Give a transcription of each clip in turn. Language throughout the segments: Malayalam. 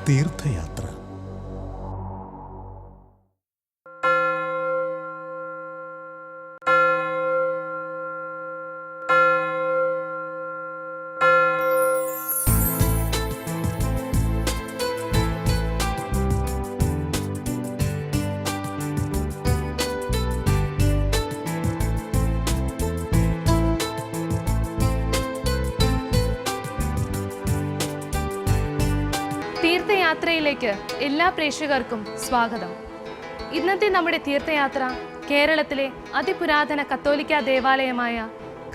തീർത്ഥയാത്ര. തീർത്ഥയാത്രയിലേക്ക് എല്ലാ പ്രേക്ഷകർക്കും സ്വാഗതം. ഇന്നത്തെ നമ്മുടെ തീർത്ഥയാത്ര കേരളത്തിലെ അതിപുരാതന കത്തോലിക്ക ദേവാലയമായ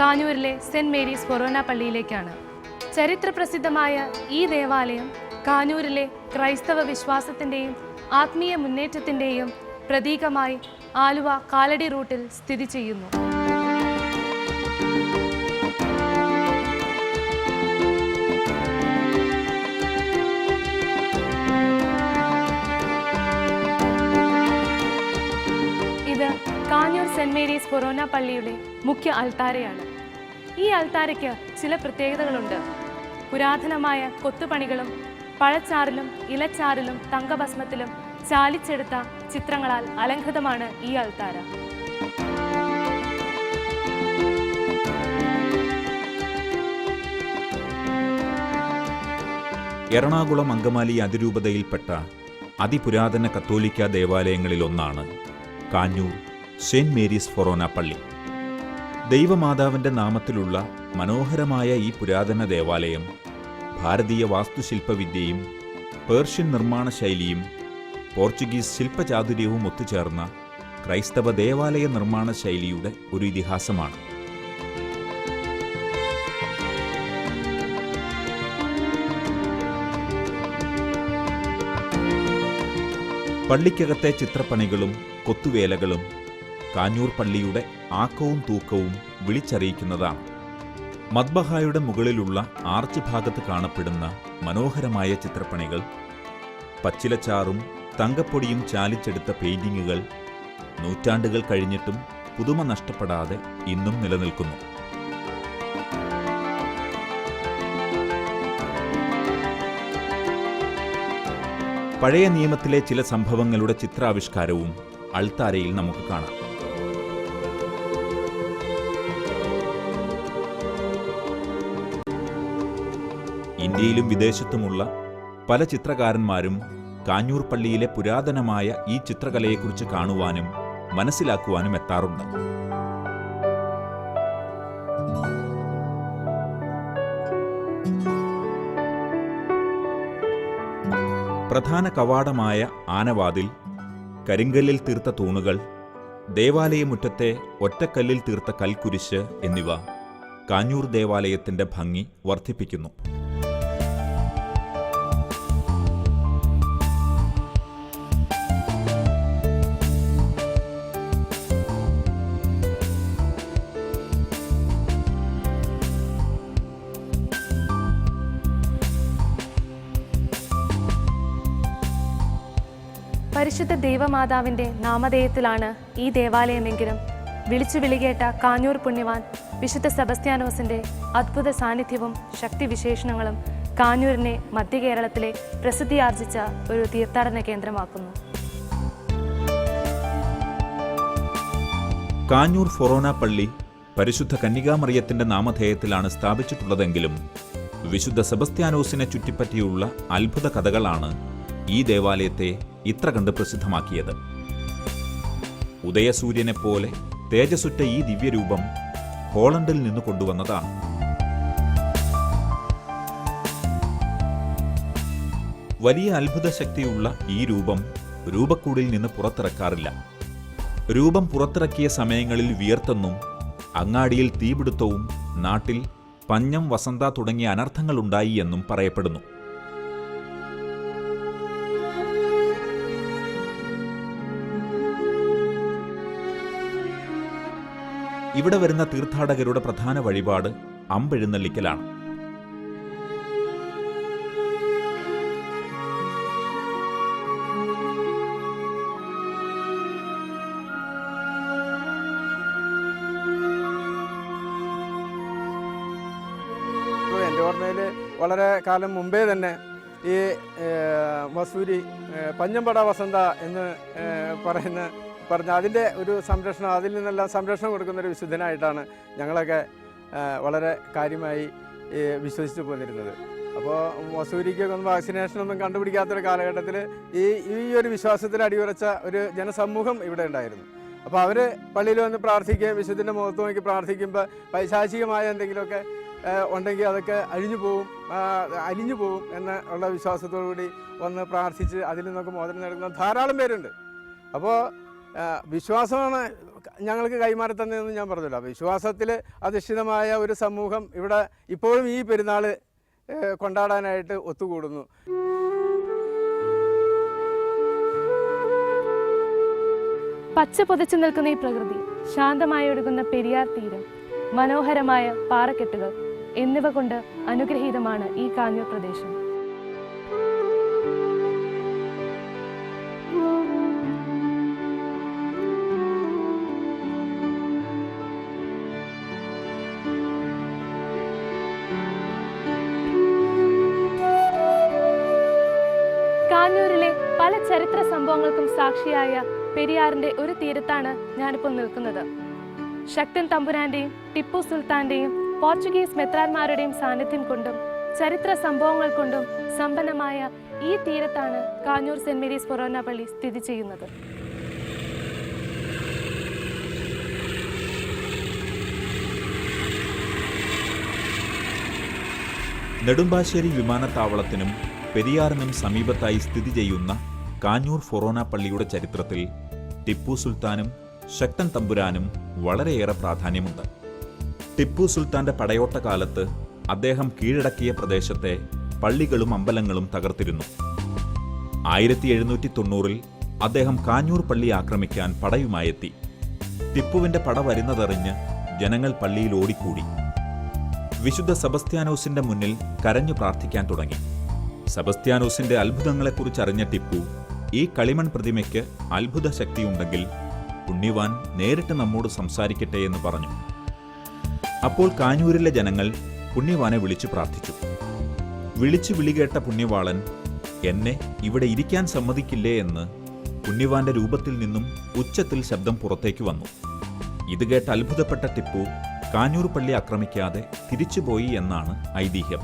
കാഞ്ഞൂരിലെ സെന്റ് മേരീസ് ഫൊറോന പള്ളിയിലേക്കാണ്. ചരിത്രപ്രസിദ്ധമായ ഈ ദേവാലയം കാഞ്ഞൂരിലെ ക്രൈസ്തവ വിശ്വാസത്തിൻ്റെയും ആത്മീയ മുന്നേറ്റത്തിൻ്റെയും പ്രതീകമായി ആലുവ കാലടി റൂട്ടിൽ സ്ഥിതി ചെയ്യുന്നു. ഇത് കാഞ്ഞൂർ സെന്റ് മേരീസ് ഫൊറോന പള്ളിയുടെ മുഖ്യ അൾത്താരയാണ്. ഈ അൾത്താരയ്ക്ക് ചില പ്രത്യേകതകളുണ്ട്. പുരാതനമായ കൊത്തുപണികളും പഴച്ചാറിലും ഇലച്ചാറിലും തങ്കഭസ്മത്തിലും ചാലിച്ചെടുത്ത ചിത്രങ്ങളാൽ അലങ്കൃതമാണ് ഈ അൾത്താര. എറണാകുളം അങ്കമാലി അതിരൂപതയിൽപ്പെട്ട അതിപുരാതന കത്തോലിക്ക ദേവാലയങ്ങളിലൊന്നാണ് കാഞ്ഞൂർ സെന്റ് മേരീസ് ഫൊറോന പള്ളി. ദൈവമാതാവിൻ്റെ നാമത്തിലുള്ള മനോഹരമായ ഈ പുരാതന ദേവാലയം ഭാരതീയ വാസ്തുശില്പവിദ്യയും പേർഷ്യൻ നിർമ്മാണ ശൈലിയും പോർച്ചുഗീസ് ശില്പചാതുര്യവും ഒത്തുചേർന്ന ക്രൈസ്തവ ദേവാലയ നിർമ്മാണ ശൈലിയുടെ ഒരു ഇതിഹാസമാണ്. പള്ളിക്കകത്തെ ചിത്രപ്പണികളും കൊത്തുവേലകളും കാഞ്ഞൂർ പള്ളിയുടെ ആക്കവും തൂക്കവും വിളിച്ചറിയിക്കുന്നതാണ്. മദ്ബഹായുടെ മുകളിലുള്ള ആർച്ച് ഭാഗത്ത് കാണപ്പെടുന്ന മനോഹരമായ ചിത്രപ്പണികൾ, പച്ചിലച്ചാറും തങ്കപ്പൊടിയും ചാലിച്ചെടുത്ത പെയിന്റിങ്ങുകൾ നൂറ്റാണ്ടുകൾ കഴിഞ്ഞിട്ടും പുതുമ നഷ്ടപ്പെടാതെ ഇന്നും നിലനിൽക്കുന്നു. പഴയ നിയമത്തിലെ ചില സംഭവങ്ങളുടെ ചിത്രാവിഷ്കാരവും അൾത്താരയിൽ നമുക്ക് കാണാം. ഇന്ത്യയിലും വിദേശത്തുമുള്ള പല ചിത്രകാരന്മാരും കാഞ്ഞൂർ പള്ളിയിലെ പുരാതനമായ ഈ ചിത്രകലയെക്കുറിച്ച് കാണുവാനും മനസ്സിലാക്കുവാനും എത്താറുണ്ട്. പ്രധാന കവാടമായ ആനവാതിൽ, കരിങ്കല്ലിൽ തീർത്ത തൂണുകൾ, ദേവാലയമുറ്റത്തെ ഒറ്റക്കല്ലിൽ തീർത്ത കൽക്കുരിശ് എന്നിവ കാഞ്ഞൂർ ദേവാലയത്തിന്റെ ഭംഗി വർദ്ധിപ്പിക്കുന്നു. പരിശുദ്ധ ദൈവമാതാവിൻ്റെ നാമധേയത്തിലാണ് ഈ ദേവാലയമെങ്കിലും വിളിച്ചു വിളികേട്ട കാഞ്ഞൂർ പുണ്യവാൻ വിശുദ്ധ സെബസ്ത്യാനോസിൻ്റെ അദ്ഭുത സാന്നിധ്യവും ശക്തിവിശേഷണങ്ങളും കാഞ്ഞൂരിനെ മധ്യ കേരളത്തിലെ പ്രസിദ്ധിയാർജിച്ച ഒരു തീർത്ഥാടന കേന്ദ്രമാക്കുന്നു. കാഞ്ഞൂർ ഫൊറോന പള്ളി പരിശുദ്ധ കന്യകാമറിയത്തിന്റെ നാമധേയത്തിലാണ് സ്ഥാപിച്ചിട്ടുള്ളതെങ്കിലും വിശുദ്ധ സെബസ്ത്യാനോസിനെ ചുറ്റിപ്പറ്റിയുള്ള അത്ഭുത കഥകളാണ് ഈ ദേവാലയത്തെ ഇത്ര കണ്ട് പ്രസിദ്ധമാക്കിയത്. ഉദയസൂര്യനെപ്പോലെ തേജസ്സുറ്റ ഈ ദിവ്യരൂപം ഹോളണ്ടിൽ നിന്ന് കൊണ്ടുവന്നതാണ്. വലിയ അത്ഭുത ശക്തിയുള്ള ഈ രൂപം രൂപക്കൂടിൽ നിന്ന് പുറത്തിറക്കാറില്ല. രൂപം പുറത്തിറക്കിയ സമയങ്ങളിൽ വിയർത്തെന്നും അങ്ങാടിയിൽ തീപിടുത്തവും നാട്ടിൽ പഞ്ഞം, വസന്ത തുടങ്ങിയ അനർത്ഥങ്ങളുണ്ടായി എന്നും പറയപ്പെടുന്നു. ഇവിടെ വരുന്ന തീർത്ഥാടകരുടെ പ്രധാന വഴിപാട് അമ്പെഴുന്നള്ളിക്കലാണ്. പറഞ്ഞാൽ വളരെ കാലം മുമ്പേ തന്നെ ഈ വസൂരി പഞ്ഞമ്പട വസന്ത എന്ന് പറഞ്ഞ അതിൻ്റെ ഒരു സംരക്ഷണം, അതിൽ നിന്നെല്ലാം സംരക്ഷണം കൊടുക്കുന്നൊരു വിശുദ്ധനായിട്ടാണ് ഞങ്ങളൊക്കെ വളരെ കാര്യമായി വിശ്വസിച്ച് പോന്നിരുന്നത്. അപ്പോൾ വസൂരിക്കൊക്കെ വാക്സിനേഷനൊന്നും കണ്ടുപിടിക്കാത്തൊരു കാലഘട്ടത്തിൽ ഈ ഒരു വിശ്വാസത്തിൽ അടിയുറച്ച ഒരു ജനസമൂഹം ഇവിടെ ഉണ്ടായിരുന്നു. അപ്പോൾ അവർ പള്ളിയിൽ വന്ന് പ്രാർത്ഥിക്കുകയും വിശുദ്ധൻ്റെ മുഖത്ത് നോക്കി പ്രാർത്ഥിക്കുമ്പോൾ പൈശാചികമായ എന്തെങ്കിലുമൊക്കെ ഉണ്ടെങ്കിൽ അതൊക്കെ അലിഞ്ഞു പോവും എന്നുള്ള വിശ്വാസത്തോടു കൂടി വന്ന് പ്രാർത്ഥിച്ച് അതിൽ നിന്നൊക്കെ മോചനം നേടുന്ന ധാരാളം പേരുണ്ട്. അപ്പോൾ വിശ്വാസമാണ് ഞങ്ങൾക്ക് കൈമാറി തന്നതെന്ന് ഞാൻ പറഞ്ഞല്ലോ. വിശ്വാസത്തിൽ അധിഷ്ഠിതമായ ഒരു സമൂഹം ഇവിടെ ഇപ്പോഴും ഈ പെരുന്നാൾ കൊണ്ടാടാനായിട്ട് ഒത്തുകൂടുന്നു. പച്ച പൊതിച്ചു നിൽക്കുന്ന ഈ പ്രകൃതി, ശാന്തമായി ഒഴുകുന്ന പെരിയാർ തീരം, മനോഹരമായ പാറക്കെട്ടുകൾ എന്നിവ കൊണ്ട് അനുഗ്രഹീതമാണ് ഈ കാഞ്ഞൂർ പ്രദേശം. കാഞ്ഞൂരിലെ പല ചരിത്ര സംഭവങ്ങൾക്കും സാക്ഷിയായ പെരിയാറിന്റെ ഒരു തീരത്താണ് ഞാനിപ്പോൾ നിൽക്കുന്നത്. ശക്തൻ തമ്പുരാന്റെയും ടിപ്പു സുൽത്താന്റെയും പോർച്ചുഗീസ് മെത്രാന്മാരുടെയും സാന്നിധ്യം കൊണ്ടും ചരിത്ര സംഭവങ്ങൾ കൊണ്ടും സമ്പന്നമായ ഈ തീരത്താണ് കാഞ്ഞൂർ സെന്റ് മേരീസ് ഫൊറോന പള്ളി സ്ഥിതി ചെയ്യുന്നത്. നെടുമ്പാശ്ശേരി വിമാനത്താവളത്തിനും പെരിയാറിനും സമീപത്തായി സ്ഥിതി ചെയ്യുന്ന കാഞ്ഞൂർ ഫൊറോന പള്ളിയുടെ ചരിത്രത്തിൽ ടിപ്പു സുൽത്താനും ശക്തൻ തമ്പുരാനും വളരെയേറെ പ്രാധാന്യമുണ്ട്. ടിപ്പു സുൽത്താന്റെ പടയോട്ട കാലത്ത് അദ്ദേഹം കീഴടക്കിയ പ്രദേശത്തെ പള്ളികളും അമ്പലങ്ങളും തകർത്തിരുന്നു. 1790 അദ്ദേഹം കാഞ്ഞൂർ പള്ളി ആക്രമിക്കാൻ പടയുമായെത്തി. ടിപ്പുവിന്റെ പട വരുന്നതറിഞ്ഞ് ജനങ്ങൾ പള്ളിയിൽ ഓടിക്കൂടി. വിശുദ്ധ സെബസ്ത്യാനോസിന്റെ മുന്നിൽ കരഞ്ഞു പ്രാർത്ഥിക്കാൻ തുടങ്ങി. സെബസ്ത്യാനോസിന്റെ അത്ഭുതങ്ങളെക്കുറിച്ചറിഞ്ഞ ടിപ്പു, ഈ കളിമൺ പ്രതിമയ്ക്ക് അത്ഭുത ശക്തിയുണ്ടെങ്കിൽ പുണ്യവാൻ നേരിട്ട് നമ്മോട് സംസാരിക്കട്ടെ എന്ന് പറഞ്ഞു. അപ്പോൾ കാഞ്ഞൂരിലെ ജനങ്ങൾ പുണ്യവാനെ വിളിച്ചു പ്രാർത്ഥിച്ചു. വിളികേട്ട പുണ്യവാളൻ, എന്നെ ഇവിടെ ഇരിക്കാൻ സമ്മതിക്കില്ലേ എന്ന് പുണ്യവാന്റെ രൂപത്തിൽ നിന്നും ഉച്ചത്തിൽ ശബ്ദം പുറത്തേക്ക് വന്നു. ഇത് കേട്ട് അത്ഭുതപ്പെട്ട ടിപ്പു കാഞ്ഞൂർ പള്ളി ആക്രമിക്കാതെ തിരിച്ചുപോയി എന്നാണ് ഐതിഹ്യം.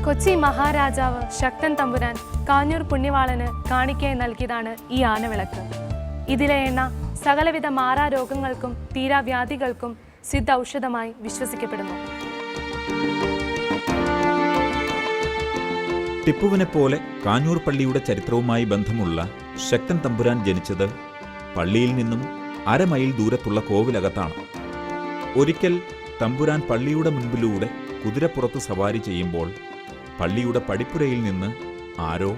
കൊച്ചി മഹാരാജാവ് ശക്തൻ തമ്പുരാൻ കാഞ്ഞൂർ പുണ്യവാളന് കാണിക്കയായി നൽകിയതാണ് ഈ ആനവിളക്ക്. ഇതിലെ എണ്ണ സകലവിധ മാറാരോഗങ്ങൾക്കും തീരാവ്യാധികൾക്കും സിദ്ധ ഔഷധമായി വിശ്വസിക്കപ്പെടുന്നു. ടിപ്പുവിനെ പോലെ കാഞ്ഞൂർ പള്ളിയുടെ ചരിത്രവുമായി ബന്ധമുള്ള ശക്തൻ തമ്പുരാൻ ജനിച്ചത് പള്ളിയിൽ നിന്നും 1/2 മൈൽ ദൂരത്തുള്ള കോവിലകത്താണ്. ഒരിക്കൽ തമ്പുരാൻ പള്ളിയുടെ മുൻപിലൂടെ കുതിരപ്പുറത്ത് സവാരി ചെയ്യുമ്പോൾ പള്ളിയുടെ പടിപ്പുരയിൽ നിന്ന് ആരോ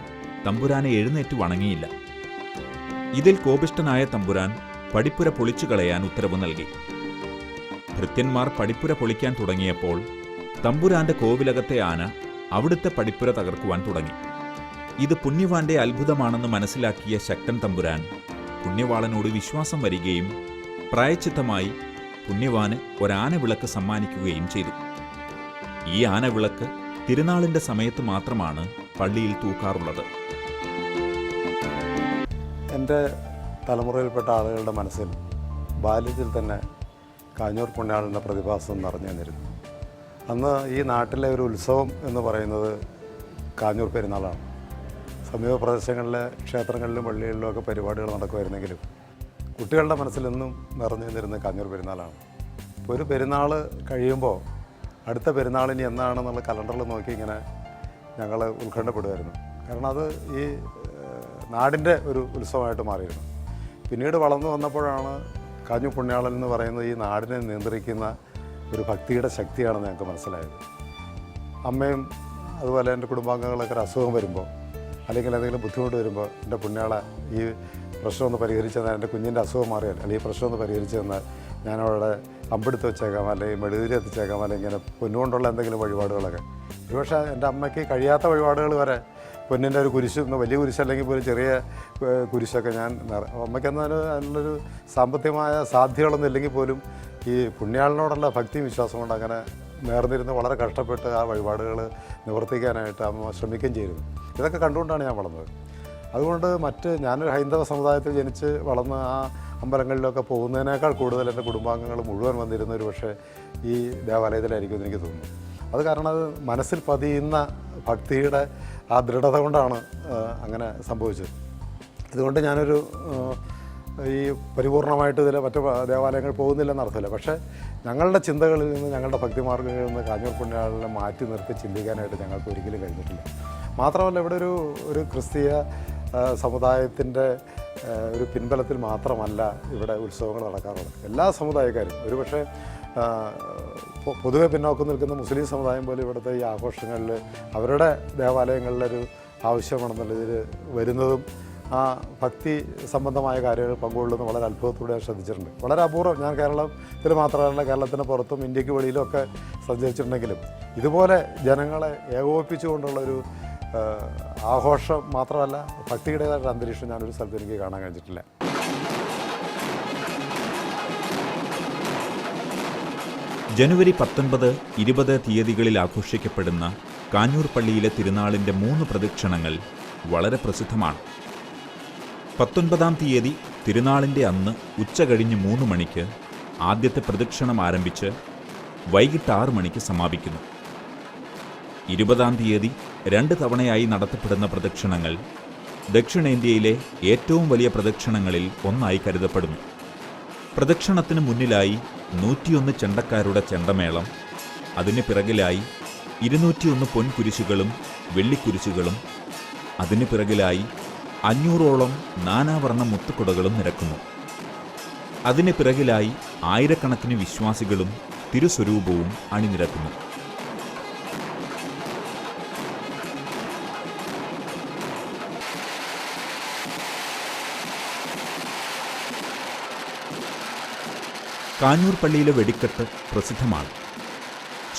തമ്പുരാനെ എഴുന്നേറ്റ് വണങ്ങിയില്ല. ഇതിൽ കോപിഷ്ഠനായ തമ്പുരാൻ പടിപ്പുര പൊളിച്ചു കളയാൻ ഉത്തരവ് നൽകി. ഭൃത്യന്മാർ പടിപ്പുര പൊളിക്കാൻ തുടങ്ങിയപ്പോൾ തമ്പുരാന്റെ കോവിലകത്തെ ആന അവിടുത്തെ പടിപ്പുര തകർക്കുവാൻ തുടങ്ങി. ഇത് പുണ്യവാന്റെ അത്ഭുതമാണെന്ന് മനസ്സിലാക്കിയ ശക്തൻ തമ്പുരാൻ പുണ്യവാളനോട് വിശ്വാസം വരികയും പ്രായശ്ചിത്തമായി പുണ്യവാന് ഒരാനവിളക്ക് സമ്മാനിക്കുകയും ചെയ്തു. ഈ ആനവിളക്ക് തിരുനാളിന്റെ സമയത്ത് മാത്രമാണ് പള്ളിയിൽ തൂക്കാറുള്ളത്. എൻ്റെ തലമുറയിൽപ്പെട്ട ആളുകളുടെ മനസ്സിൽ ബാല്യത്തിൽ തന്നെ കാഞ്ഞൂർ പുണ്യാളൻ്റെ പ്രതിഭാസം നിറഞ്ഞു നിന്നിരുന്നു. അന്ന് ഈ നാട്ടിലെ ഒരു ഉത്സവം എന്ന് പറയുന്നത് കാഞ്ഞൂർ പെരുന്നാളാണ്. സമീപ പ്രദേശങ്ങളിലെ ക്ഷേത്രങ്ങളിലും പള്ളികളിലും ഒക്കെ പരിപാടികൾ നടക്കുമായിരുന്നെങ്കിലും കുട്ടികളുടെ മനസ്സിലെന്നും നിറഞ്ഞു നിന്നിരുന്നത് കാഞ്ഞൂർ പെരുന്നാളാണ്. ഇപ്പോൾ ഒരു പെരുന്നാൾ കഴിയുമ്പോൾ അടുത്ത പെരുന്നാളിനി എന്നാണെന്നുള്ള കലണ്ടറിൽ നോക്കി ഇങ്ങനെ ഞങ്ങൾ ഉത്കണ്ഠപ്പെടുമായിരുന്നു. കാരണം അത് ഈ നാടിൻ്റെ ഒരു ഉത്സവമായിട്ട് മാറിയിരുന്നു. പിന്നീട് വളർന്നു വന്നപ്പോഴാണ് കാഞ്ഞൂർ പുണ്യാളൻ എന്ന് പറയുന്നത് ഈ നാടിനെ നിയന്ത്രിക്കുന്ന ഒരു ഭക്തിയുടെ ശക്തിയാണെന്ന് ഞങ്ങൾക്ക് മനസ്സിലായത്. അമ്മയും അതുപോലെ എൻ്റെ കുടുംബാംഗങ്ങളൊക്കെ ഒരു അസുഖം വരുമ്പോൾ അല്ലെങ്കിൽ എന്തെങ്കിലും ബുദ്ധിമുട്ട് വരുമ്പോൾ എൻ്റെ പുണ്യാള ഈ പ്രശ്നം ഒന്ന് പരിഹരിച്ചു തന്നാൽ, എൻ്റെ കുഞ്ഞിൻ്റെ അസുഖം മാറിയാൽ അല്ലെങ്കിൽ ഈ പ്രശ്നം ഒന്ന് പരിഹരിച്ചു തന്നാൽ ഞാനവിടെ അമ്പെടുത്ത് വെച്ചേക്കാം, അല്ലെങ്കിൽ മെഴുകുതിരി എത്തിച്ചേക്കാം, അല്ലെങ്കിൽ ഇങ്ങനെ പൊന്നുകൊണ്ടുള്ള എന്തെങ്കിലും വഴിപാടുകളൊക്കെ. ഒരുപക്ഷെ എൻ്റെ അമ്മയ്ക്ക് കഴിയാത്ത വഴിപാടുകൾ വരെ പൊന്നിൻ്റെ ഒരു കുരിശ്, വലിയ കുരിശല്ലെങ്കിൽ പോലും ചെറിയ കുരിശൊക്കെ ഞാൻ അമ്മയ്ക്കെന്നാലും അതിനുള്ളൊരു സാമ്പത്തികമായ സാധ്യതകളൊന്നും ഇല്ലെങ്കിൽ പോലും ഈ പുണ്യാളിനോടുള്ള ഭക്തിയും വിശ്വാസം കൊണ്ട് അങ്ങനെ നേർന്നിരുന്ന് വളരെ കഷ്ടപ്പെട്ട് ആ വഴിപാടുകൾ നിവർത്തിക്കാനായിട്ട് അമ്മ ശ്രമിക്കുകയും ചെയ്തിരുന്നു. ഇതൊക്കെ കണ്ടുകൊണ്ടാണ് ഞാൻ വളർന്നത്. അതുകൊണ്ട് ഞാനൊരു ഹൈന്ദവ സമുദായത്തിൽ ജനിച്ച് വളർന്ന് ആ അമ്പലങ്ങളിലൊക്കെ പോകുന്നതിനേക്കാൾ കൂടുതൽ എൻ്റെ കുടുംബാംഗങ്ങൾ മുഴുവൻ വന്നിരുന്ന ഒരു പക്ഷേ ഈ ദേവാലയത്തിലായിരിക്കും എന്ന് എനിക്ക് തോന്നുന്നു. അത് കാരണം അത് മനസ്സിൽ പതിയുന്ന ഭക്തിയുടെ ആ ദൃഢത കൊണ്ടാണ് അങ്ങനെ സംഭവിച്ചത്. ഇതുകൊണ്ട് ഞാനൊരു ഈ പരിപൂർണമായിട്ട് ഇതിൽ മറ്റു ദേവാലയങ്ങൾ പോകുന്നില്ലെന്ന് അർത്ഥമില്ല. പക്ഷേ ഞങ്ങളുടെ ചിന്തകളിൽ നിന്ന്, ഞങ്ങളുടെ ഭക്തിമാർഗ്ഗങ്ങളിൽ നിന്ന് കാഞ്ഞൂർ പുണ്യാളിനെ മാറ്റി നിർത്തി ചിന്തിക്കാനായിട്ട് ഞങ്ങൾക്ക് ഒരിക്കലും കഴിഞ്ഞിട്ടില്ല. മാത്രമല്ല ഇവിടെ ഒരു ക്രിസ്തീയ സമുദായത്തിൻ്റെ ഒരു പിൻബലത്തിൽ മാത്രമല്ല ഇവിടെ ഉത്സവങ്ങൾ നടക്കാറുള്ളത്. എല്ലാ സമുദായക്കാരും, ഒരുപക്ഷെ പൊതുവെ പിന്നോക്കം നിൽക്കുന്ന മുസ്ലിം സമുദായം പോലും ഇവിടുത്തെ ഈ ആഘോഷങ്ങളിൽ അവരുടെ ദേവാലയങ്ങളിലൊരു ആവശ്യമാണെന്നുള്ളതിൽ വരുന്നതും ആ ഭക്തി സംബന്ധമായ കാര്യങ്ങൾ പങ്കുകൊള്ളുന്ന വളരെ അത്ഭുതത്തോടെ ഞാൻ ശ്രദ്ധിച്ചിട്ടുണ്ട്. വളരെ അപൂർവം. ഞാൻ കേരളത്തിൽ മാത്രമല്ല, കേരളത്തിന് പുറത്തും ഇന്ത്യക്ക് വെളിയിലും ഒക്കെ സഞ്ചരിച്ചിട്ടുണ്ടെങ്കിലും ഇതുപോലെ ജനങ്ങളെ ഏകോപിപ്പിച്ചുകൊണ്ടുള്ളൊരു ആഘോഷം മാത്രമല്ല, ഭക്തിയുടേതായിട്ട് അന്തരീക്ഷം ഞാനൊരു സ്ഥലത്ത് എനിക്ക് കാണാൻ കഴിഞ്ഞിട്ടില്ല. ജനുവരി 19, 20 തീയതികളിൽ ആഘോഷിക്കപ്പെടുന്ന കാഞ്ഞൂർ പള്ളിയിലെ തിരുനാളിൻ്റെ 3 പ്രദക്ഷിണങ്ങൾ വളരെ പ്രസിദ്ധമാണ്. 19-ാം തീയതി തിരുനാളിൻ്റെ അന്ന് ഉച്ച കഴിഞ്ഞ് 3 മണിക്ക് ആദ്യത്തെ പ്രദക്ഷിണം ആരംഭിച്ച് വൈകിട്ട് 6 മണിക്ക് സമാപിക്കുന്നു. 20-ാം തീയതി 2 തവണയായി നടത്തപ്പെടുന്ന പ്രദക്ഷിണങ്ങൾ ദക്ഷിണേന്ത്യയിലെ ഏറ്റവും വലിയ പ്രദക്ഷിണങ്ങളിൽ ഒന്നായി കരുതപ്പെടുന്നു. പ്രദക്ഷിണത്തിന് മുന്നിലായി 101 ചെണ്ടക്കാരുടെ ചെണ്ടമേളം, അതിന് പിറകിലായി 201 പൊൻകുരിശുകളും വെള്ളിക്കുരിശുകളും, അതിന് പിറകിലായി 500ഓളം നാനാവർണ്ണ മുത്തുകുടകളും നിരക്കുന്നു. അതിന് പിറകിലായി ആയിരക്കണക്കിന് വിശ്വാസികളും തിരുസ്വരൂപവും അണിനിരക്കുന്നു. കാഞ്ഞൂർ പള്ളിയിലെ വെടിക്കെട്ട് പ്രസിദ്ധമാണ്.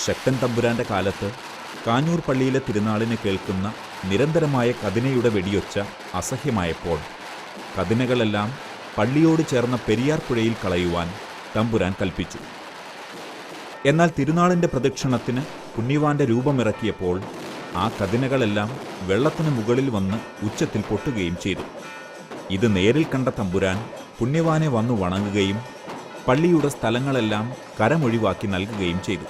ശക്തൻ തമ്പുരാന്റെ കാലത്ത് കാഞ്ഞൂർ പള്ളിയിലെ തിരുനാളിന് കേൾക്കുന്ന നിരന്തരമായ കതിനയുടെ വെടിയൊച്ച അസഹ്യമായപ്പോൾ കതിനകളെല്ലാം പള്ളിയോട് ചേർന്ന പെരിയാർ പുഴയിൽ കളയുവാൻ തമ്പുരാൻ കൽപ്പിച്ചു. എന്നാൽ തിരുനാളിൻ്റെ പ്രദക്ഷിണത്തിന് പുണ്യവാന്റെ രൂപമിറക്കിയപ്പോൾ ആ കതിനകളെല്ലാം വെള്ളത്തിന് മുകളിൽ വന്ന് ഉച്ചത്തിൽ പൊട്ടുകയും ചെയ്തു. ഇത് നേരിൽ കണ്ട തമ്പുരാൻ പുണ്യവാനെ വന്നു വണങ്ങുകയും പള്ളിയുടെ സ്ഥലങ്ങളെല്ലാം കരമൊഴിവാക്കി നൽകുകയും ചെയ്തു.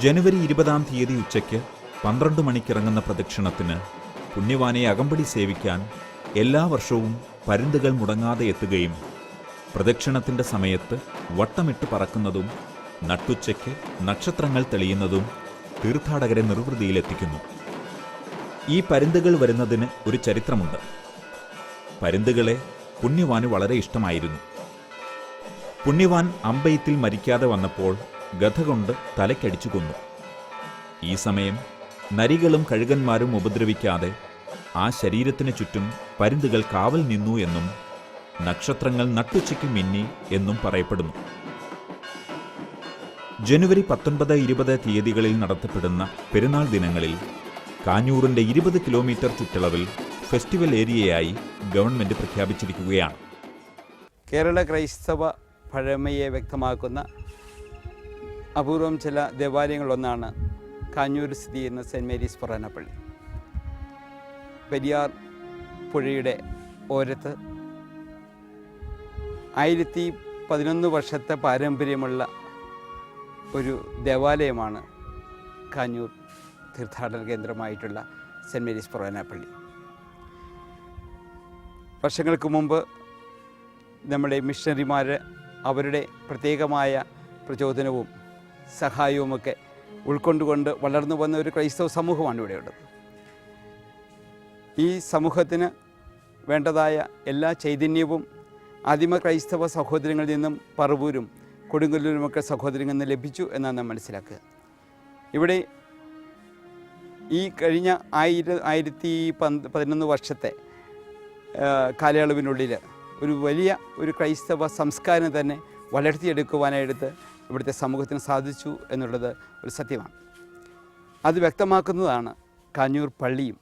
ജനുവരി 20-ാം തീയതി ഉച്ചയ്ക്ക് 12 മണിക്കിറങ്ങുന്ന പ്രദക്ഷിണത്തിന് പുണ്യവാനെ അകമ്പടി സേവിക്കാൻ എല്ലാ വർഷവും പരുന്തുകൾ മുടങ്ങാതെ എത്തുകയും പ്രദക്ഷിണത്തിൻ്റെ സമയത്ത് വട്ടമിട്ട് പറക്കുന്നതും നട്ടുച്ചയ്ക്ക് നക്ഷത്രങ്ങൾ തെളിയുന്നതും തീർത്ഥാടകരെ നിർവൃതിയിലെത്തിക്കുന്നു. ഈ പരുന്തുകൾ വരുന്നതിന് ഒരു ചരിത്രമുണ്ട്. പരുന്തുകളെ പുണ്യവാന് വളരെ ഇഷ്ടമായിരുന്നു. പുണ്യവാൻ അമ്പെയ്ത്തിൽ മരിക്കാതെ വന്നപ്പോൾ ഗധ കൊണ്ട് തലയ്ക്കടിച്ചു കൊന്നു. ഈ സമയം നരികളും കഴുകന്മാരും ഉപദ്രവിക്കാതെ ആ ശരീരത്തിന് ചുറ്റും പരുന്തുകൾ കാവൽ നിന്നു എന്നും നക്ഷത്രങ്ങൾ നട്ടുച്ചയ്ക്ക് മിന്നി എന്നും പറയപ്പെടുന്നു. ജനുവരി 19, 20 തീയതികളിൽ നടത്തപ്പെടുന്ന പെരുന്നാൾ ദിനങ്ങളിൽ കാഞ്ഞൂറിൻ്റെ 20 കിലോമീറ്റർ ചുറ്റളവിൽ ഫെസ്റ്റിവൽ ഏരിയയായി ഗവൺമെൻറ് പ്രഖ്യാപിച്ചിരിക്കുകയാണ്. കേരള ക്രൈസ്തവ പഴമയെ വ്യക്തമാക്കുന്ന അപൂർവം ചില ദേവാലയങ്ങളൊന്നാണ് കാഞ്ഞൂർ സ്ഥിതി ചെയ്യുന്ന സെൻറ്റ് മേരീസ് ഫൊറാന പള്ളി. പെരിയാർ പുഴയുടെ ഓരത്ത് 1011 വർഷത്തെ പാരമ്പര്യമുള്ള ഒരു ദേവാലയമാണ് കാഞ്ഞൂർ തീർത്ഥാടന കേന്ദ്രമായിട്ടുള്ള സെൻറ്റ് മേരീസ് ഫൊറാന പള്ളി. വർഷങ്ങൾക്ക് മുമ്പ് നമ്മുടെ മിഷണറിമാർ അവരുടെ പ്രത്യേകമായ പ്രചോദനവും സഹായവുമൊക്കെ ഉൾക്കൊണ്ടുകൊണ്ട് വളർന്നു വന്ന ഒരു ക്രൈസ്തവ സമൂഹമാണ് ഇവിടെയുള്ളത്. ഈ സമൂഹത്തിന് വേണ്ടതായ എല്ലാ ചൈതന്യവും ആദിമ ക്രൈസ്തവ സഹോദരങ്ങളിൽ നിന്നും പറവൂരും കൊടുങ്ങല്ലൂരുമൊക്കെ സഹോദരങ്ങളിൽ നിന്ന് ലഭിച്ചു എന്നാണ് നാം മനസ്സിലാക്കുക. ഇവിടെ ഈ കഴിഞ്ഞ 1011 വർഷത്തെ കാലയളവിനുള്ളിൽ ഒരു വലിയ ഒരു ക്രൈസ്തവ സംസ്കാരം തന്നെ വളർത്തിയെടുക്കുവാനായിട്ട് ഇവിടുത്തെ സമൂഹത്തിന് സാധിച്ചു എന്നുള്ളത് ഒരു സത്യമാണ്. അത് വ്യക്തമാക്കുന്നതാണ് കാഞ്ഞൂർ പള്ളിയും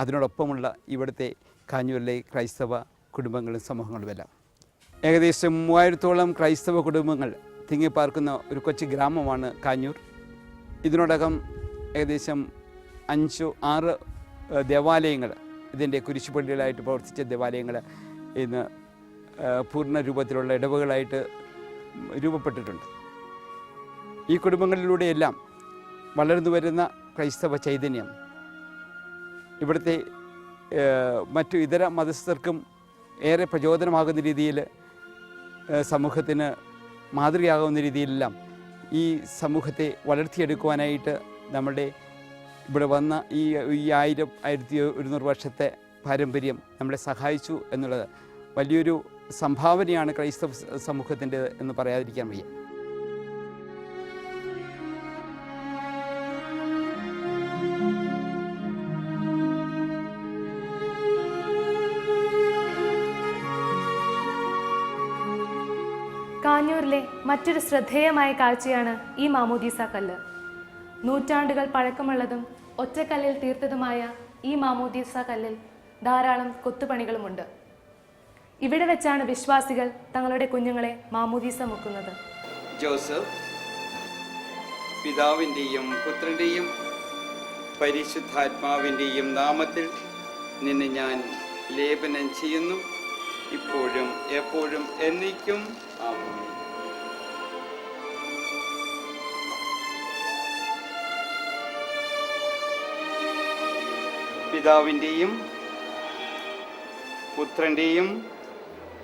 അതിനോടൊപ്പമുള്ള ഇവിടുത്തെ കാഞ്ഞൂരിലെ ക്രൈസ്തവ കുടുംബങ്ങളും സമൂഹങ്ങളുമെല്ലാം. ഏകദേശം 3000-ഓളം ക്രൈസ്തവ കുടുംബങ്ങൾ തിങ്ങിപ്പാർക്കുന്ന ഒരു കൊച്ചു ഗ്രാമമാണ് കാഞ്ഞൂർ. ഇതിനോടകം ഏകദേശം 5-6 ദേവാലയങ്ങൾ, ഇതിൻ്റെ കുരിശുപള്ളികളായിട്ട് പ്രവർത്തിച്ച ദേവാലയങ്ങൾ ഇന്ന് പൂർണ്ണ രൂപത്തിലുള്ള ഇടവകളായിട്ട് രൂപപ്പെട്ടിട്ടുണ്ട്. ഈ കുടുംബങ്ങളിലൂടെയെല്ലാം വളർന്നു വരുന്ന ക്രൈസ്തവ ചൈതന്യം ഇവിടുത്തെ മറ്റു ഇതര മതസ്ഥർക്കും ഏറെ പ്രചോദനമാകുന്ന രീതിയിൽ, സമൂഹത്തിന് മാതൃകയാകുന്ന രീതിയിലെല്ലാം ഈ സമൂഹത്തെ വളർത്തിയെടുക്കുവാനായിട്ട് നമ്മുടെ ഇവിടെ വന്ന ഈ 1100 വർഷത്തെ പാരമ്പര്യം നമ്മളെ സഹായിച്ചു എന്നുള്ളത് വലിയൊരു സംഭാവനയാണ് ക്രൈസ്തവ സമൂഹത്തിൻ്റെ എന്ന് പറയാതിരിക്കാൻ വയ്യ. കാഞ്ഞൂരിലെ മറ്റൊരു ശ്രദ്ധേയമായ കാഴ്ചയാണ് ഈ മാമോദീസ കല്ല്. നൂറ്റാണ്ടുകൾ പഴക്കമുള്ളതും ഒറ്റക്കല്ലിൽ തീർത്തതുമായ ഈ മാമോദീസ കല്ലിൽ ധാരാളം കൊത്തുപണികളുമുണ്ട്. ഇവിടെ വെച്ചാണ് വിശ്വാസികൾ തങ്ങളുടെ കുഞ്ഞുങ്ങളെ മാമോദീസ മുക്കുന്നത്. ജോസഫ്, പിതാവിൻ്റെയും പുത്രൻ്റെയും പരിശുദ്ധാത്മാവിൻ്റെയും നാമത്തിൽ നിന്നെ ഞാൻ ലേപനം ചെയ്യുന്നു, ഇപ്പോഴും എപ്പോഴും എന്നേക്കും. ആമേൻ. പിതാവിൻ്റെയും പുത്രൻ്റെയും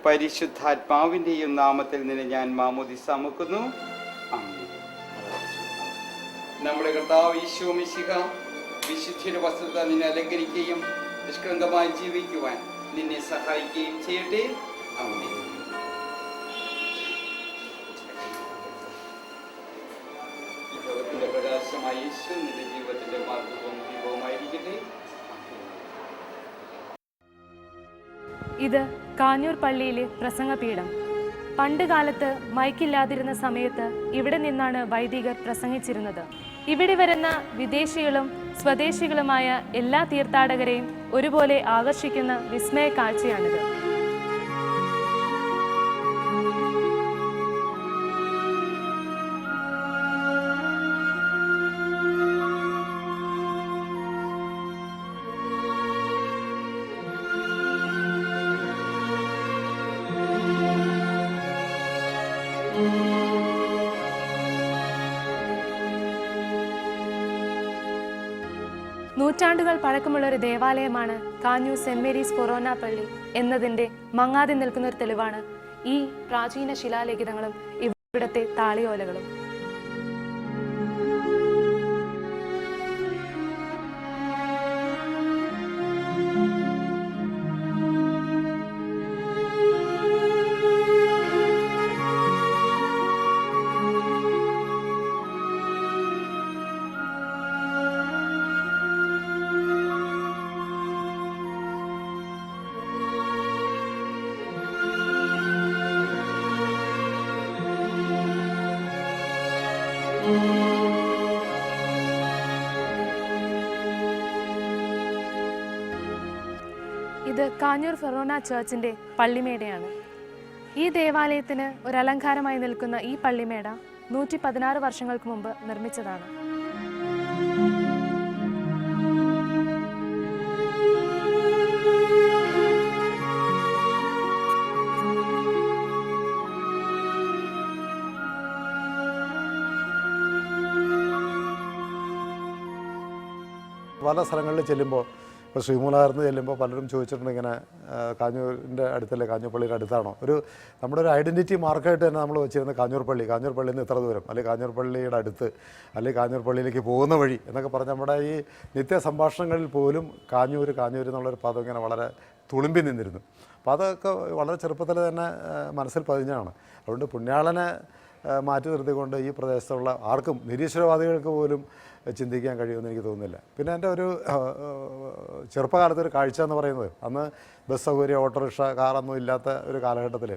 പരിശുദ്ധാത്മാവിൻ്റെയും നാമത്തിൽ നിന്ന് ഞാൻ മാമോദിസ മുക്കുന്നു. ആമേൻ. നമ്മുടെ കർത്താവ് ഈശോ മിശിഹ വിശുദ്ധിയുടെ വസ്തുത നിന്നെ അലങ്കരിക്കുകയും നിഷ്കളങ്കമായി ജീവിക്കുവാൻ നിന്നെ സഹായിക്കുകയും ചെയ്യട്ടെ. ആമേൻ. ഈ ലോകത്തിന്റെ പ്രകാശമായ യേശു നിന്റെ ജീവിതത്തിന്റെ മാർഗവും ദീപവുമായിരിക്കട്ടെ. ഇത് കാഞ്ഞൂർ പള്ളിയിലെ പ്രസംഗപീഠം. പണ്ട് കാലത്ത് മൈക്കില്ലാതിരുന്ന സമയത്ത് ഇവിടെ നിന്നാണ് വൈദികർ പ്രസംഗിച്ചിരുന്നത്. ഇവിടെ വരുന്ന വിദേശികളും സ്വദേശികളുമായ എല്ലാ തീർത്ഥാടകരെയും ഒരുപോലെ ആകർഷിക്കുന്ന വിസ്മയ കാഴ്ചയാണിത്. നൂറ്റാണ്ടുകൾ പഴക്കമുള്ള ഒരു ദേവാലയമാണ് കാഞ്ഞൂർ സെന്റ് മേരീസ് ഫൊറോന പള്ളി എന്നതിൻ്റെ മങ്ങാതെ നിൽക്കുന്ന ഒരു തെളിവാണ് ഈ പ്രാചീന ശിലാലിഖിതങ്ങളും ഇവിടുത്തെ താളിയോലകളും. ഇത് കാഞ്ഞൂർ ഫൊറോന ചർച്ചിൻ്റെ പള്ളിമേടയാണ്. ഈ ദേവാലയത്തിന് ഒരു അലങ്കാരമായി നിൽക്കുന്ന ഈ പള്ളിമേട 116 വർഷങ്ങൾക്ക് മുമ്പ് നിർമ്മിച്ചതാണ്. പല സ്ഥലങ്ങളിൽ ചെല്ലുമ്പോൾ, ഇപ്പോൾ ശ്രീമൂലകർന്ന് ചെല്ലുമ്പോൾ പലരും ചോദിച്ചിട്ടുണ്ട്, ഇങ്ങനെ കാഞ്ഞൂരിൻ്റെ അടുത്തല്ലേ, കാഞ്ഞൂർ പള്ളിയുടെ അടുത്താണോ? നമ്മുടെ ഒരു ഐഡൻറ്റിറ്റി മാർക്കായിട്ട് തന്നെ നമ്മൾ വെച്ചിരുന്നത് കാഞ്ഞൂർ പള്ളിയിൽ നിന്ന് ഇത്ര ദൂരം, അല്ലെങ്കിൽ കാഞ്ഞൂർ പള്ളിയുടെ അടുത്ത്, അല്ലെങ്കിൽ കാഞ്ഞൂർ പള്ളിയിലേക്ക് പോകുന്ന വഴി എന്നൊക്കെ പറഞ്ഞ് നമ്മുടെ ഈ നിത്യ സംഭാഷണങ്ങളിൽ പോലും കാഞ്ഞൂർ എന്നുള്ളൊരു പദം ഇങ്ങനെ വളരെ തുളുമ്പി നിന്നിരുന്നു. അപ്പോൾ അതൊക്കെ വളരെ ചെറുപ്പത്തിൽ തന്നെ മനസ്സിൽ പതിഞ്ഞാണ്. അതുകൊണ്ട് പുണ്യാളനെ മാറ്റി നിർത്തിക്കൊണ്ട് ഈ പ്രദേശത്തുള്ള ആർക്കും, നിരീശ്വരവാദികൾക്ക് പോലും ചിന്തിക്കാൻ കഴിയുമെന്ന് എനിക്ക് തോന്നുന്നില്ല. പിന്നെ എൻ്റെ ഒരു ചെറുപ്പകാലത്തൊരു കാഴ്ച എന്ന് പറയുന്നത്, അന്ന് ബസ് സൗകര്യം, ഓട്ടോറിക്ഷ, കാറൊന്നും ഇല്ലാത്ത ഒരു കാലഘട്ടത്തിൽ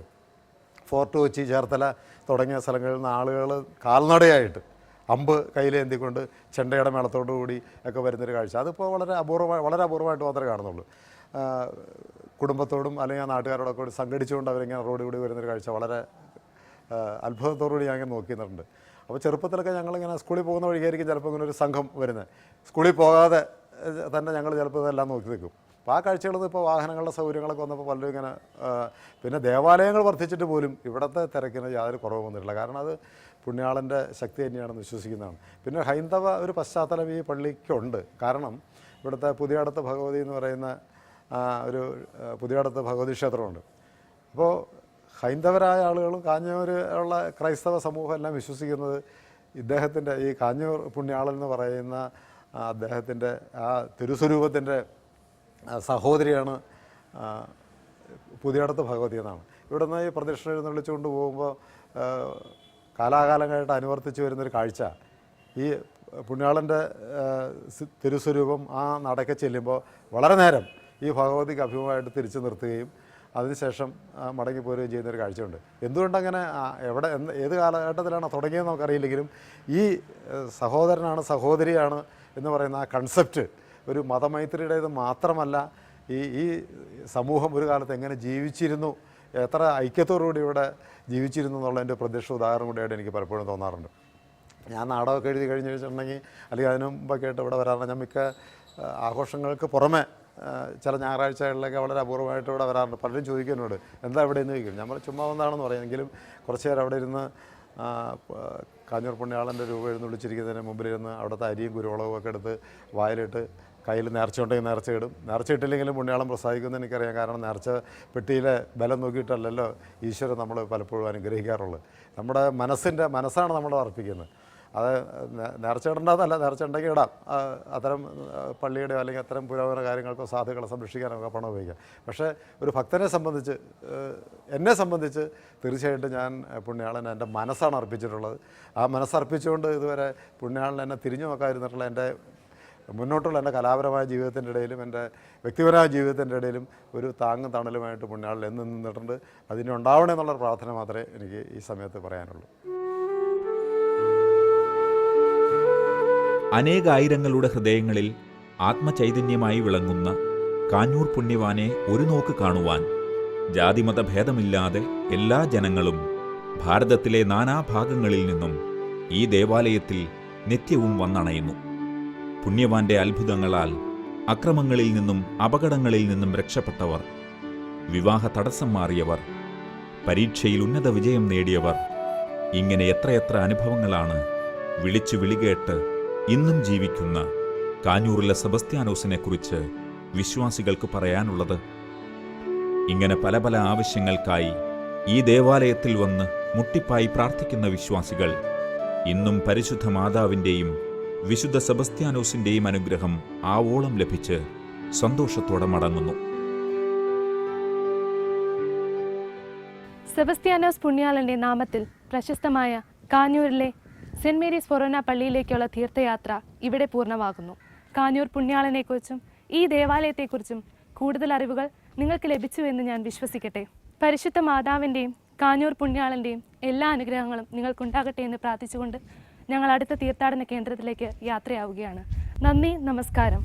ഫോർട്ട് കൊച്ചി, ചേർത്തല തുടങ്ങിയ സ്ഥലങ്ങളിൽ നിന്ന് ആളുകൾ കാൽനടയായിട്ട് അമ്പ് കയ്യിലേന്തിക്കൊണ്ട് ചെണ്ടയുടെ മേളത്തോടു കൂടി ഒക്കെ വരുന്നൊരു കാഴ്ച. അതിപ്പോൾ വളരെ അപൂർവമായിട്ട് മാത്രമേ കാണുന്നുള്ളൂ. കുടുംബത്തോടും അല്ലെങ്കിൽ ആ നാട്ടുകാരോടൊക്കെ കൂടി സംഘടിച്ചുകൊണ്ട് അവരിങ്ങനെ റോഡിൽ കൂടി വരുന്നൊരു കാഴ്ച വളരെ അത്ഭുതത്തോടുകൂടി ഞാൻ ഇങ്ങനെ നോക്കി നിന്നിട്ടുണ്ട്. അപ്പോൾ ചെറുപ്പത്തിലൊക്കെ ഞങ്ങളിങ്ങനെ സ്കൂളിൽ പോകുന്ന വഴിയായിരിക്കും ചിലപ്പോൾ ഇങ്ങനെ ഒരു സംഘം വരുന്നത്. സ്കൂളിൽ പോകാതെ തന്നെ ഞങ്ങൾ ചിലപ്പോൾ ഇതെല്ലാം നോക്കി നിൽക്കും. അപ്പോൾ ആ കാഴ്ചകളൊന്നും ഇപ്പോൾ വാഹനങ്ങളുടെ സൗകര്യങ്ങളൊക്കെ വന്നപ്പോൾ പലരും ഇങ്ങനെ പിന്നെ ദേവാലയങ്ങൾ വർദ്ധിച്ചിട്ട് പോലും ഇവിടുത്തെ തിരക്കിന് യാതൊരു കുറവ് വന്നിട്ടില്ല. കാരണം അത് പുണ്യാളൻ്റെ ശക്തി തന്നെയാണെന്ന് വിശ്വസിക്കുന്നതാണ്. പിന്നെ ഹൈന്ദവ ഒരു പശ്ചാത്തലം ഈ പള്ളിക്കുണ്ട്. കാരണം ഇവിടുത്തെ പുതിയടത്ത് ഭഗവതി എന്ന് പറയുന്ന ഒരു പുതിയടത്ത് ഭഗവതി ക്ഷേത്രമുണ്ട്. അപ്പോൾ ഹൈന്ദവരായ ആളുകളും കാഞ്ഞൂർ ഉള്ള ക്രൈസ്തവ സമൂഹം എല്ലാം വിശ്വസിക്കുന്നത് ഇദ്ദേഹത്തിൻ്റെ ഈ കാഞ്ഞൂർ പുണ്യാളൻ എന്ന് പറയുന്ന അദ്ദേഹത്തിൻ്റെ ആ തിരുസ്വരൂപത്തിൻ്റെ സഹോദരിയാണ് പുതിയടത്ത് ഭഗവതി എന്നാണ്. ഇവിടുന്ന് ഈ പ്രദക്ഷിണം എഴുന്നള്ളിച്ചുകൊണ്ട് പോകുമ്പോൾ കാലാകാലങ്ങളായിട്ട് അനുവർത്തിച്ച് വരുന്നൊരു കാഴ്ച, ഈ പുണ്യാളൻ്റെ തിരുസ്വരൂപം ആ നടക്കെ ചെല്ലുമ്പോൾ വളരെ നേരം ഈ ഭഗവതിക്ക് അഭിമുഖമായിട്ട് തിരിച്ചു നിർത്തുകയും അതിനുശേഷം മടങ്ങിപ്പോരുകയും ചെയ്യുന്നൊരു കാഴ്ചയുണ്ട്. എന്തുകൊണ്ടങ്ങനെ ഏത് കാലഘട്ടത്തിലാണ് തുടങ്ങിയതെന്ന് നമുക്കറിയില്ലെങ്കിലും ഈ സഹോദരനാണ് സഹോദരിയാണ് എന്ന് പറയുന്ന ആ കൺസെപ്റ്റ് ഒരു മതമൈത്രിയുടേത് മാത്രമല്ല, ഈ സമൂഹം ഒരു കാലത്ത് എങ്ങനെ ജീവിച്ചിരുന്നു, എത്ര ഐക്യത്തോടുകൂടി ഇവിടെ ജീവിച്ചിരുന്നു എന്നുള്ളതിൻ്റെ പ്രത്യക്ഷ ഉദാഹരണം കൂടിയായിട്ട് എനിക്ക് പലപ്പോഴും തോന്നാറുണ്ട്. ഞാൻ നാടകമൊക്കെ എഴുതി കഴിഞ്ഞ് വെച്ചിട്ടുണ്ടെങ്കിൽ അല്ലെങ്കിൽ അതിനു മുമ്പൊക്കെ ആയിട്ട് ഇവിടെ വരാറുണ്ട്. ഞാൻ മിക്ക ആഘോഷങ്ങൾക്ക് പുറമെ ചില ഞായറാഴ്ചകളിലൊക്കെ വളരെ അപൂർവമായിട്ട് ഇവിടെ വരാറുണ്ട്. പലരും ചോദിക്കും എന്നോട് എന്താ ഇവിടെ നിന്ന് ചോദിക്കും. നമ്മൾ ചുമ്മാ വന്നാണെന്ന് പറയുമെങ്കിലും കുറച്ച് നേരം അവിടെ ഇരുന്ന് കാഞ്ഞൂർ പുണ്യാളൻ്റെ രൂപം എഴുന്നള്ളിച്ചിരിക്കുന്നതിന് മുമ്പിലിരുന്ന് അവിടുത്തെ അരിയും കുരുവളവും ഒക്കെ എടുത്ത് വായിലിട്ട് കയ്യിൽ നേർച്ചയുണ്ടെങ്കിൽ നേർച്ച ഇടും. നേർച്ച ഇട്ടില്ലെങ്കിലും പുണ്യാളം പ്രസാദിക്കുമെന്ന് എനിക്കറിയാം. കാരണം നേർച്ച പെട്ടിയിലെ ബലം നോക്കിയിട്ടല്ലല്ലോ ഈശ്വരൻ നമ്മൾ പലപ്പോഴും അനുഗ്രഹിക്കാറുള്ളത്. നമ്മുടെ മനസ്സാണ് നമ്മൾ അർപ്പിക്കുന്നത്. അത് നേർച്ച ഇടേണ്ടതല്ല, നേർച്ച ഉണ്ടെങ്കിൽ ഇടാം. അത്തരം പള്ളിയുടെയോ അല്ലെങ്കിൽ അത്തരം പുരോഗമന കാര്യങ്ങൾക്കോ സാധുക്കളെ സംരക്ഷിക്കാനൊക്കെ പണം ഉപയോഗിക്കാം. പക്ഷേ ഒരു ഭക്തനെ സംബന്ധിച്ച്, എന്നെ സംബന്ധിച്ച് തീർച്ചയായിട്ടും ഞാൻ പുണ്യാളൻ എൻ്റെ മനസ്സാണ് അർപ്പിച്ചിട്ടുള്ളത്. ആ മനസ്സർപ്പിച്ചുകൊണ്ട് ഇതുവരെ പുണ്യാളൻ എന്നെ തിരിഞ്ഞു നോക്കാതിരുന്നിട്ടുള്ള എൻ്റെ മുന്നോട്ടുള്ള എൻ്റെ കലാപരമായ ജീവിതത്തിൻ്റെ ഇടയിലും എൻ്റെ വ്യക്തിപരമായ ജീവിതത്തിൻ്റെ ഇടയിലും ഒരു താങ്ങും തണലുമായിട്ട് പുണ്യാളൻ എന്ന് നിന്നിട്ടുണ്ട്. അതിന് ഉണ്ടാവണേ എന്നുള്ളൊരു പ്രാർത്ഥന മാത്രമേ എനിക്ക് ഈ സമയത്ത് പറയാനുള്ളൂ. അനേകായിരങ്ങളുടെ ഹൃദയങ്ങളിൽ ആത്മചൈതന്യമായി വിളങ്ങുന്ന കാഞ്ഞൂർ പുണ്യവാനെ ഒരു നോക്ക് കാണുവാൻ ജാതിമത ഭേദമില്ലാതെ എല്ലാ ജനങ്ങളും ഭാരതത്തിലെ നാനാഭാഗങ്ങളിൽ നിന്നും ഈ ദേവാലയത്തിൽ നിത്യവും വന്നണയുന്നു. പുണ്യവാന്റെ അത്ഭുതങ്ങളാൽ അക്രമങ്ങളിൽ നിന്നും അപകടങ്ങളിൽ നിന്നും രക്ഷപ്പെട്ടവർ, വിവാഹ തടസ്സം മാറിയവർ, പരീക്ഷയിൽ ഉന്നത വിജയം നേടിയവർ, ഇങ്ങനെ എത്രയെത്ര അനുഭവങ്ങളാണ് വിളിച്ചു വിളികേട്ട് ഇന്നും ജീവിക്കുന്ന കാഞ്ഞൂരിലെ സെബസ്ത്യാനോസിനെക്കുറിച്ച് വിശ്വാസികൾക്ക് പറയാനുള്ളത്. ഇങ്ങനെ പല പല ആവശ്യങ്ങൾക്കായി ഈ ദേവാലയത്തിൽ വന്ന് മുട്ടിപ്പായി പ്രാർത്ഥിക്കുന്ന വിശ്വാസികൾ ഇന്നും പരിശുദ്ധ മാതാവിൻ്റെയും വിശുദ്ധ സെബസ്ത്യാനോസിൻ്റെയും അനുഗ്രഹം ആവോളം ലഭിച്ച് സന്തോഷത്തോടെ മടങ്ങുന്നു. സെബസ്ത്യാനോസ് പുണ്യാളന്റെ നാമത്തിൽ പ്രശസ്തമായ കാഞ്ഞൂരിലെ സെന്റ് മേരീസ് ഫൊറോന പള്ളിയിലേക്കുള്ള തീർത്ഥയാത്ര ഇവിടെ പൂർണ്ണമാകുന്നു. കാഞ്ഞൂർ പുണ്യാളനെക്കുറിച്ചും ഈ ദേവാലയത്തെക്കുറിച്ചും കൂടുതൽ അറിവുകൾ നിങ്ങൾക്ക് ലഭിച്ചുവെന്ന് ഞാൻ വിശ്വസിക്കട്ടെ. പരിശുദ്ധ മാതാവിൻ്റെയും കാഞ്ഞൂർ പുണ്യാളൻ്റെയും എല്ലാ അനുഗ്രഹങ്ങളും നിങ്ങൾക്കുണ്ടാകട്ടെ എന്ന് പ്രാർത്ഥിച്ചുകൊണ്ട് ഞങ്ങൾ അടുത്ത തീർത്ഥാടന കേന്ദ്രത്തിലേക്ക് യാത്രയാവുകയാണ്. നന്ദി, നമസ്കാരം.